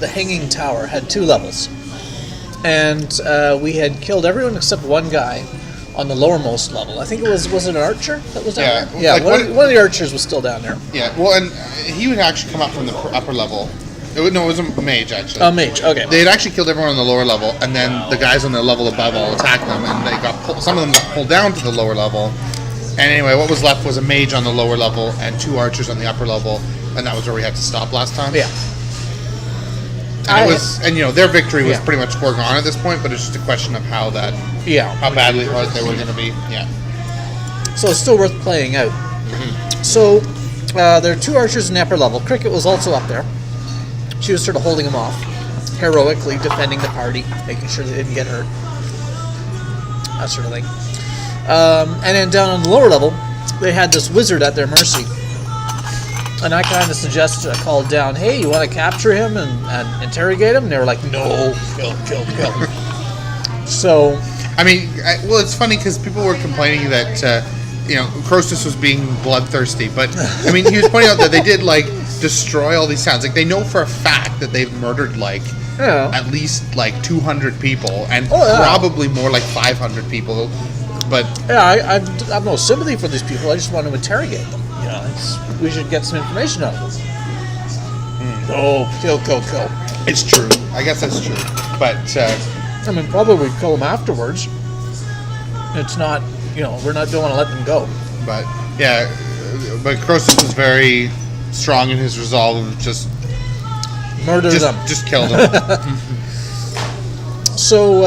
the Hanging Tower had 2 levels. And we had killed everyone except one guy on the lowermost level. I think it was an archer that was down there? Yeah, like one of the archers was still down there. Yeah, well, and he would actually come up from the upper level. It was a mage, actually. Oh, mage, okay. They had actually killed everyone on the lower level, and then the guys on the level above all attacked them, and some of them got pulled down to the lower level. And anyway, what was left was a mage on the lower level and 2 archers on the upper level, and that was where we had to stop last time. Yeah. And their victory was pretty much foregone at this point, but it's just a question of how badly hurt they were going to be. Yeah. So it's still worth playing out. Mm-hmm. So there are 2 archers in the upper level. Cricket was also up there. She was sort of holding them off, heroically defending the party, making sure they didn't get hurt, that sort of thing. And then down on the lower level, they had this wizard at their mercy. And I kind of suggested, I called down, hey, you want to capture him and interrogate him? And they were like, no, kill. So... I mean, it's funny because people were complaining that, Croesus was being bloodthirsty. But, I mean, he was pointing out that they did, destroy all these towns. They know for a fact that they've murdered, at least, 200 people. And probably more like 500 people. But... Yeah, I have no sympathy for these people. I just want to interrogate them. We should get some information out of them. Oh, kill. It's true. I guess that's true. But, probably we'd kill them afterwards. It's not, don't want to let them go. But, yeah, but Croesus was very strong in his resolve of just... Murder them. Just kill them. So,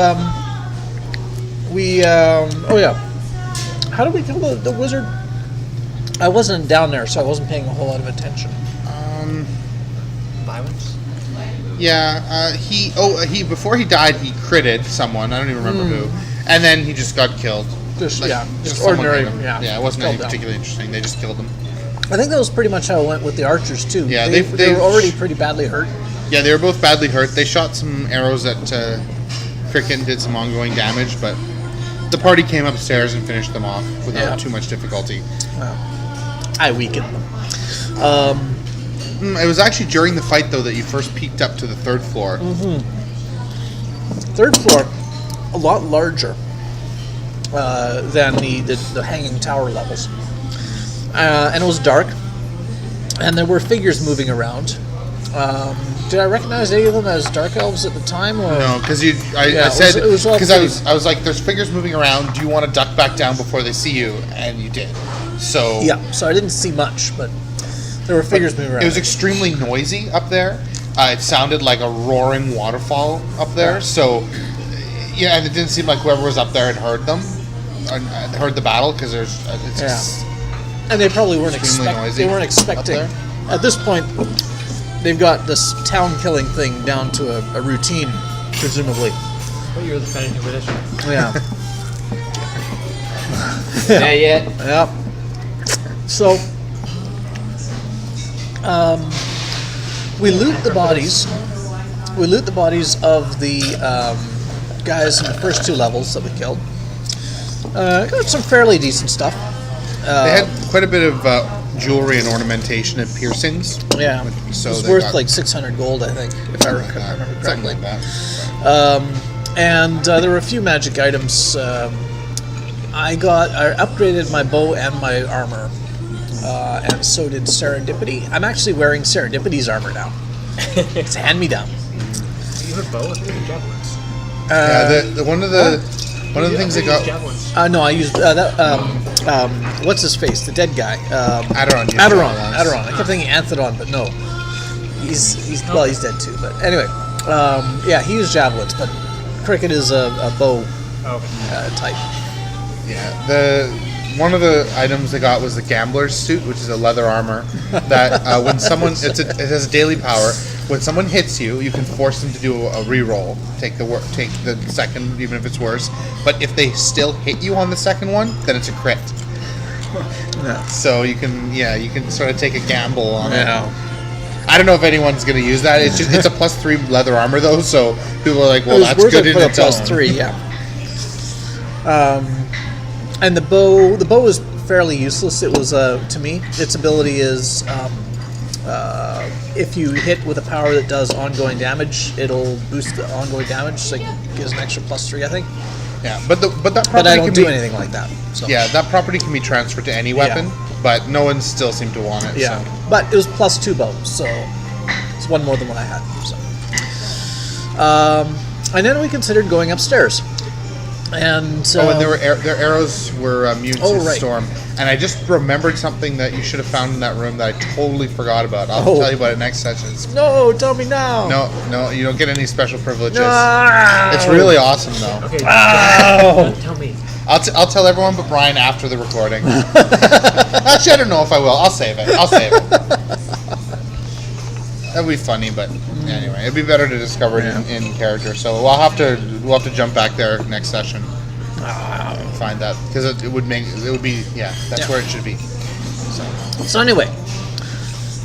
how did we kill the wizard? I wasn't down there, so I wasn't paying a whole lot of attention. Violence? Yeah, he before he died, he critted someone. I don't even remember who. And then he just got killed. Just ordinary. Yeah, it wasn't anything particularly interesting. They just killed him. I think that was pretty much how it went with the archers, too. Yeah, they were already pretty badly hurt. Yeah, they were both badly hurt. They shot some arrows at Cricket and did some ongoing damage, but the party came upstairs and finished them off without too much difficulty. I weakened them. It was actually during the fight, though, that you first peeked up to the 3rd floor. Mm-hmm. 3rd floor, a lot larger than the Hanging Tower levels. And it was dark, and there were figures moving around. Did I recognize any of them as Dark Elves at the time? Or? No, because I said, because I was like, there's figures moving around, do you want to duck back down before they see you? And you did. So I didn't see much, but there were figures moving around. It was extremely noisy up there. It sounded like a roaring waterfall up there. Yeah. So, and it didn't seem like whoever was up there had heard them, or heard the battle, because and they probably weren't expecting. At this point, they've got this town-killing thing down to a routine, presumably. What year was the Spanish Inquisition? Yeah. Yeah, yet. Yep. So, we loot the bodies. We loot the bodies of the guys in the first 2 levels that we killed. Got some fairly decent stuff. They had quite a bit of jewelry and ornamentation and piercings. Yeah, so it was worth like 600 gold, I think, if I remember correctly. Something like that. And there were a few magic items. I upgraded my bow and my armor, and so did Serendipity. I'm actually wearing Serendipity's armor now. It's a hand-me-down. You have a bow and javelins. One of the things they got. No, I used what's his face? The dead guy. Aderon. I kept thinking Anthedon, but no. He's dead too. But anyway, he used javelins, but Cricket is a bow type. Yeah, one of the items they got was the gambler's suit, which is a leather armor that when someone it has a daily power. When someone hits you, you can force them to do a re-roll. Take the second, even if it's worse. But if they still hit you on the second one, then it's a crit. Yeah. So you can sort of take a gamble on it. I don't know if anyone's going to use that. It's a +3 leather armor though, so people are like, well, that's good in its own. +3, yeah. And the bow is fairly useless. It was to me, its ability is if you hit with a power that does ongoing damage, it'll boost the ongoing damage, so it gives an extra +3, I think. Yeah, but that property But I don't can do be, anything like that. So. Yeah, that property can be transferred to any weapon, but no one still seemed to want it. Yeah, So. but it was +2 bows, so it's one more than what I had. So. And then we considered going upstairs. And and their arrows were immune to right. storm. And I just remembered something that you should have found in that room that I totally forgot about. I'll tell you about it next session. No, tell me now. No, you don't get any special privileges. No. It's really awesome, though. Okay. Tell me. I'll tell everyone but Brian after the recording. Actually, I don't know if I will. I'll save it. That'd be funny, but anyway, it'd be better to discover it in character. So we'll have to jump back there next session. And find that because it would be that's where it should be. So anyway,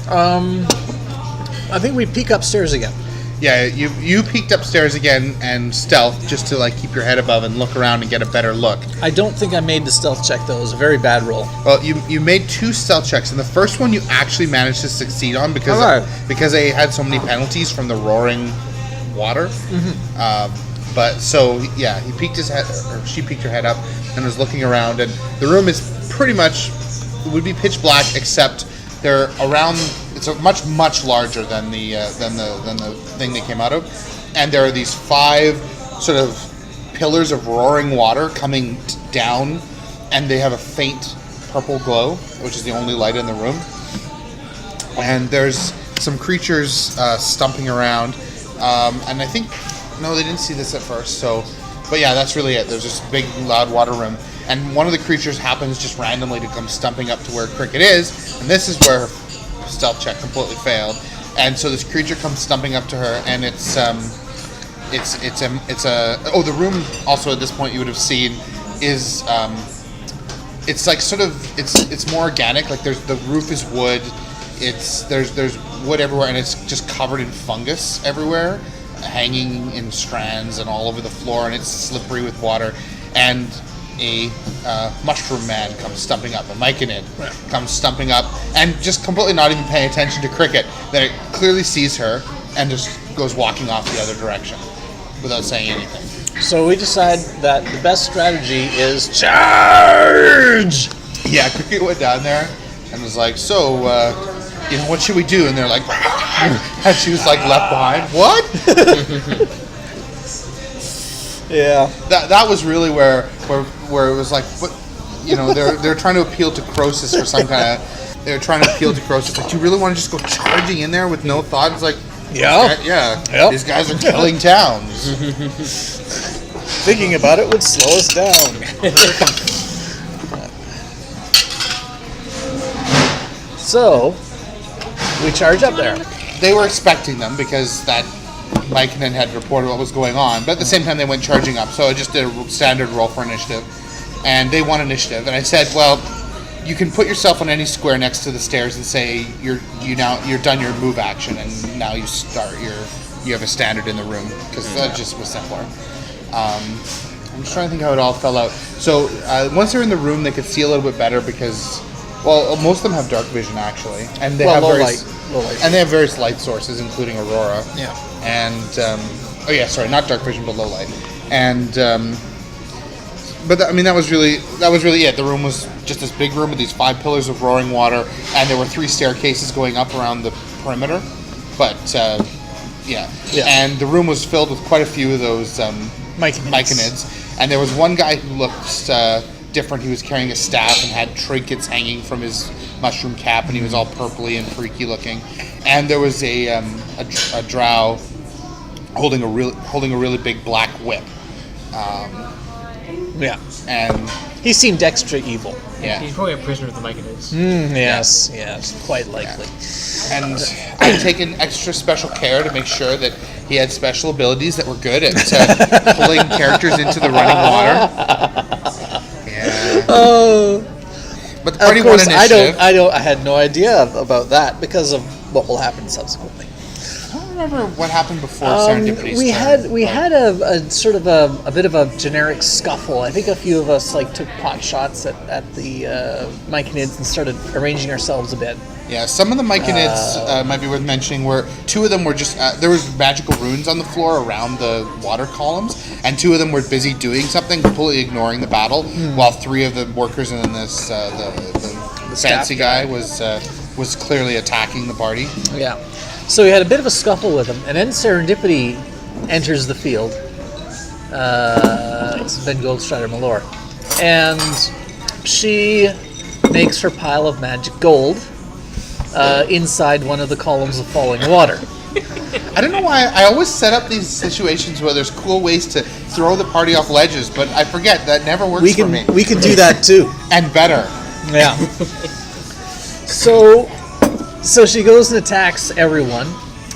I think we peek upstairs again. Yeah, you peeked upstairs again and stealth just to like keep your head above and look around and get a better look. I don't think I made the stealth check though. It was a very bad roll. Well, you made 2 stealth checks, and the first one you actually managed to succeed on because they had so many penalties from the roaring water. But so yeah, he peeked his head, or she peeked her head up and was looking around, and the room is pretty much would be pitch black except they're around. It's a much larger than the thing they came out of, and there are these 5 sort of pillars of roaring water coming down, and they have a faint purple glow, which is the only light in the room. And there's some creatures stumping around, and I think no, they didn't see this at first. So, but yeah, that's really it. There's this big loud water room, and one of the creatures happens just randomly to come stumping up to where Cricket is, and this is where stealth check completely failed, and so this creature comes stumping up to her, and the room also at this point you would have seen is it's like sort of it's more organic, like the roof is wood, there's wood everywhere, and it's just covered in fungus everywhere, hanging in strands and all over the floor, and it's slippery with water, and a mushroom man comes stumping up, a myconid comes stumping up, and just completely not even paying attention to Cricket, that it clearly sees her and just goes walking off the other direction without saying anything. So we decide that the best strategy is charge! Yeah, Cricket went down there and was like, so, what should we do? And they're like, and she was like left behind. What? Yeah. That was really where it was like, what, they're trying to appeal to Croesus for some kind of. They're trying to appeal to Croesus. Like, do you really want to just go charging in there with no thought? It's like, Yep. These guys are killing towns. Thinking about it would slow us down. So, we charge up there. They were expecting them because that Mykonen had reported what was going on, but at the same time they went charging up. So I just did a standard roll for initiative, and they won initiative. And I said, well, you can put yourself on any square next to the stairs and say you're done your move action, and now you have a standard in the room, because that just was simpler. I'm just trying to think how it all fell out. So once they're in the room, they could see a little bit better because, well, most of them have dark vision actually, and they have low various, light. and they have various light sources, including aurora. Yeah. And not dark vision, but low light. And but that was really it. The room was just this big room with these 5 pillars of roaring water, and there were 3 staircases going up around the perimeter. But and the room was filled with quite a few of those myconids. And there was one guy who looked different. He was carrying a staff and had trinkets hanging from his mushroom cap, and he was all purpley and freaky looking. And there was a drow holding a really big black whip. And he seemed extra evil. Yeah, He's probably a prisoner of the Myconids. Yes, quite likely. Yeah. And I'd taken extra special care to make sure that he had special abilities that were good at pulling characters into the running water. Yeah. Oh. But the party Of course, won initiative. I had no idea about that because of what will happen subsequently. All remember what happened before Serendipity we started. had a sort of a bit of a generic scuffle. I think a few of us took pot shots at the Myconids and started arranging ourselves a bit. Yeah, some of the Myconids might be worth mentioning where two of them were just, there was magical runes on the floor around the water columns, and two of them were busy doing something, completely ignoring the battle, while three of the workers and then this, the fancy guy was clearly attacking the party. Yeah. So we had a bit of a scuffle with him, and then Serendipity enters the field. It's Ben Goldstrider Malor. And she makes her pile of magic gold inside one of the columns of falling water. I don't know why I always set up these situations where there's cool ways to throw the party off ledges, but I forget that never works for me. We can do that too. And better. Yeah. So she goes and attacks everyone,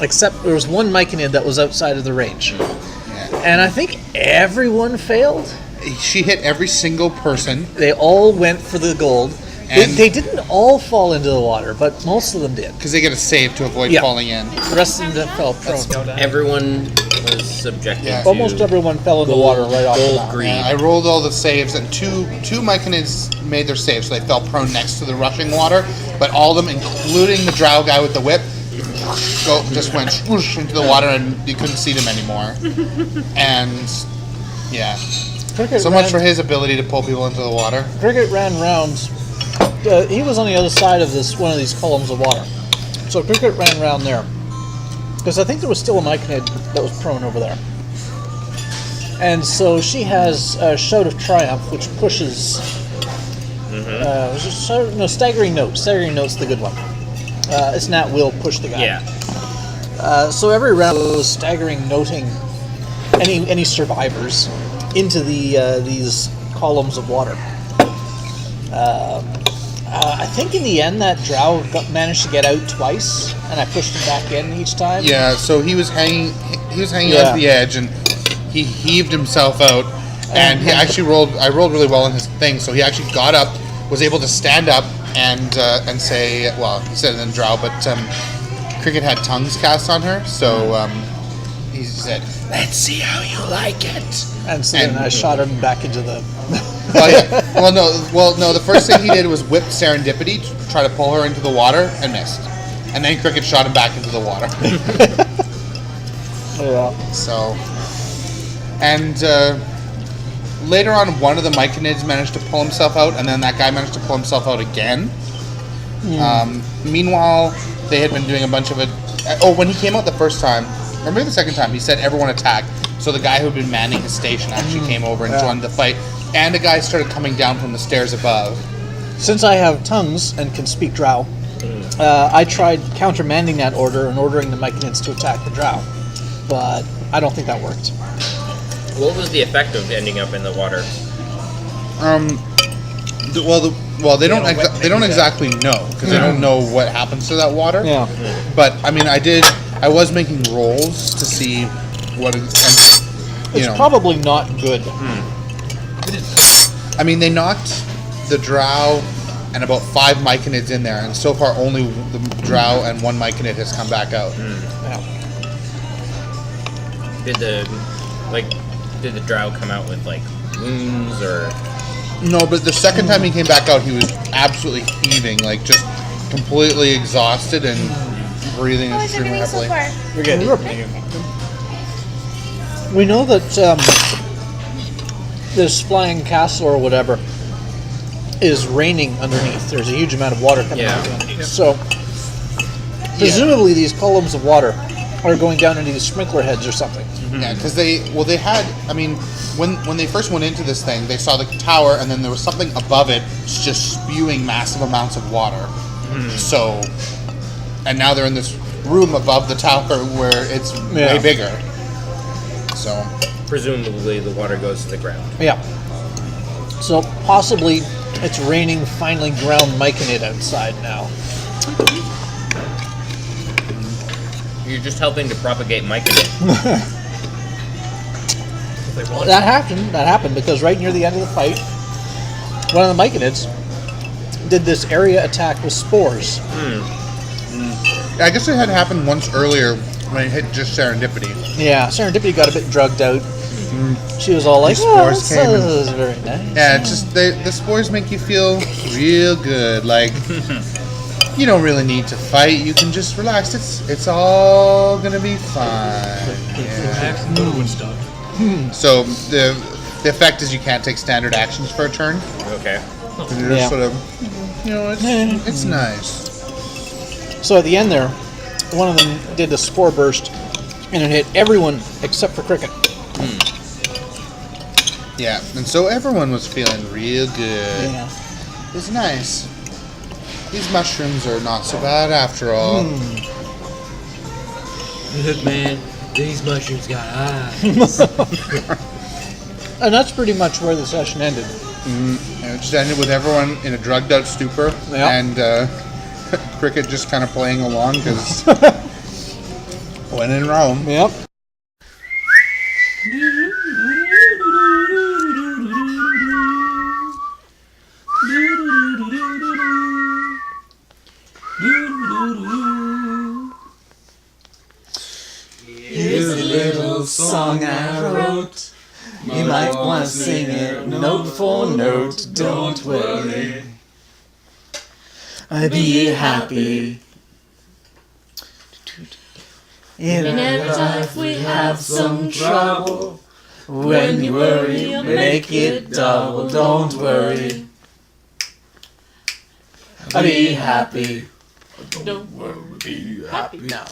except there was one Myconid that was outside of the range. Yeah. And I think everyone failed. She hit every single person. They all went for the gold. And They didn't all fall into the water, but most of them did. because they get a save to avoid Yeah. falling in. The rest of them fell prone. Everyone was subjected Yeah. to Almost everyone fell in the water right off the gold bat. greed. I rolled all the saves, and two Myconids made their saves, so they fell prone next to the rushing water. But all of them, including the drow guy with the whip, just went swoosh into the water, and you couldn't see them anymore. And yeah, Cricket so much for his ability to pull people into the water. Cricket ran rounds. He was on the other side of one of these columns of water. So Cricket ran round there. Because I think there was still a Myconid that was prone over there. And so she has a Shout of Triumph, which pushes... Staggering Note. Staggering Note's the good one. It's Nat will push the guy. Yeah. So every round was staggering noting any survivors into these columns of water. I think in the end that drow managed to get out twice, and I pushed him back in each time. Yeah, so he was hanging Yeah. off the edge, and he heaved himself out. And he actually I rolled really well in his thing, so he actually got up, was able to stand up and say, well, he said it in Drow, but Cricket had tongues cast on her, so he said, "Let's see how you like it." And so then I shot him back into the... Oh yeah. Well, no. The first thing he did was whip Serendipity to try to pull her into the water and missed, and then Cricket shot him back into the water. Yeah. So, and later on, one of the Myconids managed to pull himself out, and then that guy managed to pull himself out again. Meanwhile, they had been doing a bunch of it. Oh, when he came out the first time, or maybe the second time, he said everyone attack. So the guy who had been manning his station actually came over and joined the fight, and a guy started coming down from the stairs above. Since I have tongues and can speak drow, I tried countermanding that order and ordering the Myconids to attack the drow, but I don't think that worked. What was the effect of ending up in the water? They don't exactly know because they don't know what happens to that water. Yeah. But I mean, I was making rolls to see what, It's probably not good. I mean, they knocked the drow and about 5 Myconids in there, and so far only the drow and 1 Myconid has come back out. Yeah. Did the drow come out with wounds or? No, but the second time he came back out, he was absolutely heaving, just completely exhausted and breathing How is extremely everything so heavily. far? We're good. We know that this flying castle or whatever is raining underneath. There's a huge amount of water coming out underneath. So presumably these columns of water are going down into these sprinkler heads or something. Yeah, because they had. I mean, when they first went into this thing, they saw the tower, and then there was something above it just spewing massive amounts of water. So, and now they're in this room above the tower where it's way bigger. So, Presumably the water goes to the ground. Yeah. So possibly it's raining finely ground Myconid outside now. You're just helping to propagate Myconid. That happened because right near the end of the fight, one of the Myconids did this area attack with spores. I guess it had happened once earlier when it hit just serendipity. Yeah, Serendipity got a bit drugged out. She was all like, The "Oh, spores this came and- is very nice." Yeah, it's just the spores make you feel real good. Like you don't really need to fight. You can just relax. It's all gonna be fine. Yeah. Go to Woodstock. So the effect is you can't take standard actions for a turn. Okay. And you're just Yeah. sort of, it's nice. So at the end there, one of them did the spore burst, and it hit everyone except for Cricket. Yeah, and so everyone was feeling real good. Yeah. It's nice. These mushrooms are not so bad after all. Look, man, these mushrooms got eyes. And that's pretty much where the session ended. And it just ended with everyone in a drugged out stupor, Yep. and Cricket just kind of playing along because when in Rome. Yep. Here's a little song I wrote. You might want to sing it note for note. Don't worry. Be happy. In every life we have some trouble. When you worry, make it double. Don't worry. Be happy. Don't worry, be happy. Now.